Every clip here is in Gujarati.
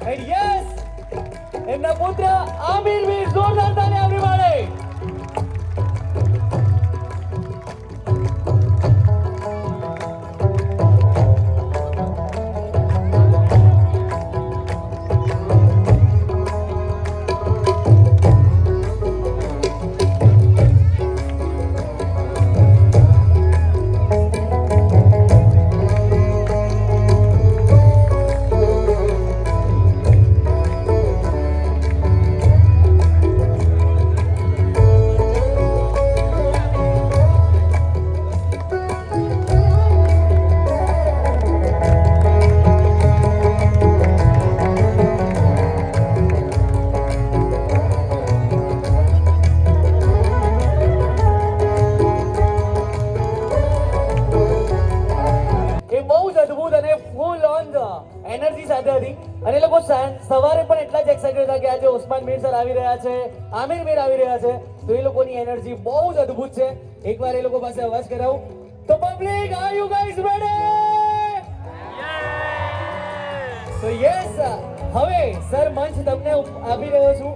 And yes, એમના પુત્ર આમિર વીર જોરદાર તાળી આપણી માટે. એનર્જી સાથે હતી અને એ લોકો સવારે પણ એટલા જ એક્સાઇટેડ હતા કે આજે ઉસ્માન મીર સર આવી રહ્યા છે, આમિર મીર આવી રહ્યા છે, તો એ લોકોની એનર્જી બહુ જ અદ્ભુત છે. એકવાર એ લોકો પાસે અવાજ કરાવું તો public, are you guys ready? તો યસ, હવે સર મંચ તમને આપી રહ્યો છું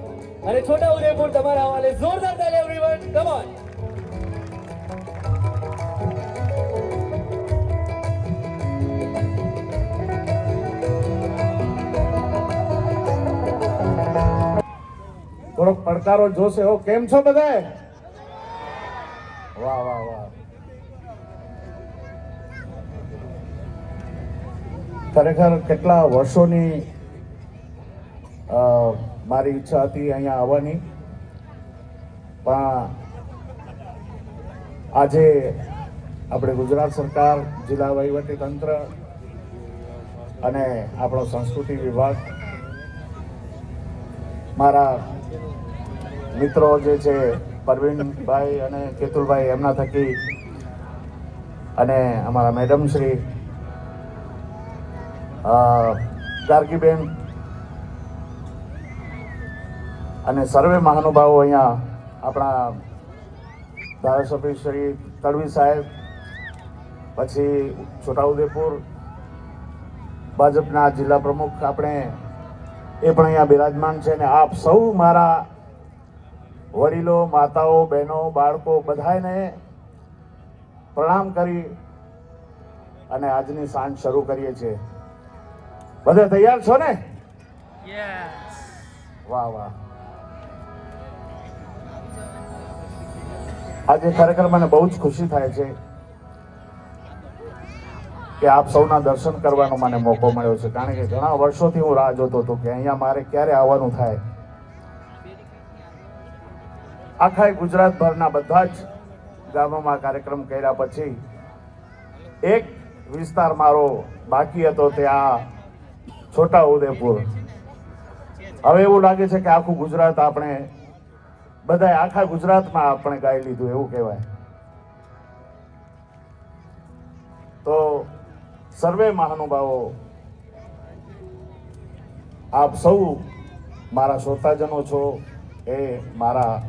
અને છોટા ઉદેપુર તમારા હવાલે. જોરદાર તાળી એવરીવન, કમ ઓન. થોડોક પડકારો જોશે હો. કેમ છો બધાય? વાહ વાહ વાહ. ખરેખર કેટલા વર્ષોની મારી ઈચ્છા હતી અહીંયા આવવાની, પણ આજે આપણે ગુજરાત સરકાર, જિલ્લા વહીવટી તંત્ર અને આપણો સંસ્કૃતિ વિભાગ, મારા મિત્રો જે છે પરવીનભાઈ અને કેતુલભાઈ, એમના થકી, અને અમારા મેડમ શ્રી ગાર્ગીબેન અને સર્વે મહાનુભાવો, અહીંયા આપણા ધારાસભ્ય શ્રી તડવી સાહેબ, પછી છોટાઉદેપુર ભાજપના જિલ્લા પ્રમુખ આપણે એ પણ અહીંયા બિરાજમાન છે. ને આપ સૌ મારા વડીલો, માતાઓ, બહેનો, બાળકો, બધાને પ્રણામ કરી અને આજની સાંજ શરૂ કરીએ છીએ. બધા તૈયાર છો ને? વાહ વાહ. આજે ખરેખર મને બહુ જ ખુશી થાય છે કે આપ સૌના દર્શન કરવાનો મને મોકો મળ્યો છે, કારણ કે ઘણા વર્ષોથી હું રાહ જોતો હતો કે અહીંયા મારે ક્યારે આવવાનું થાય. આખા ગુજરાતભરના બધા જ ગામોમાં કાર્યક્રમ કર્યા પછી એક વિસ્તાર મારો બાકી હતો, તે આ છોટા ઉદેપુર. હવે એવું લાગે છે કે આખું ગુજરાત આપણે બધાએ આખા ગુજરાતમાં આપણે ગાઈ લીધું એવું કહેવાય. તો સર્વે મહાનુભાવો, આપ સૌ મારા શ્રોતાજનો છો, એ મારા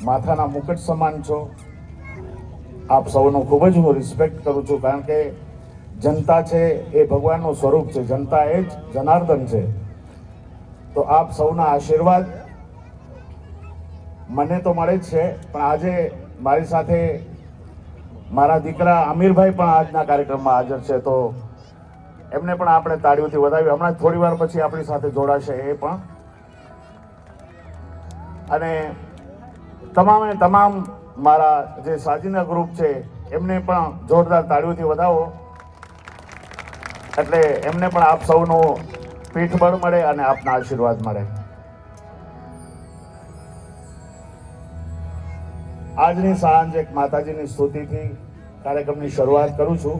માથાના મુકટ સમાન છો. આપ સૌનો ખૂબ જ હું રિસ્પેક્ટ કરું છું, કારણ કે જનતા છે એ ભગવાનનું સ્વરૂપ છે, જનતા એ જ જનાર્દન છે. તો આપ સૌના આશીર્વાદ મને તો મળે જ છે, પણ આજે મારી સાથે મારા દીકરા આમિરભાઈ પણ આજના કાર્યક્રમમાં હાજર છે, તો એમને પણ આપણે તાળીઓથી વધાવી. હમણાં થોડી વાર પછી આપણી સાથે જોડાશે એ પણ. અને તમામે તમામ મારા જે સાજીના ગ્રુપ છે એમને પણ જોરદાર તાળીઓથી વધાવો, એટલે એમને પણ આપ સૌનું પીઠબળ મળે અને આપના આશીર્વાદ મળે. આજની સાંજ એક માતાજીની સ્તુતિથી કાર્યક્રમની શરૂઆત કરું છું.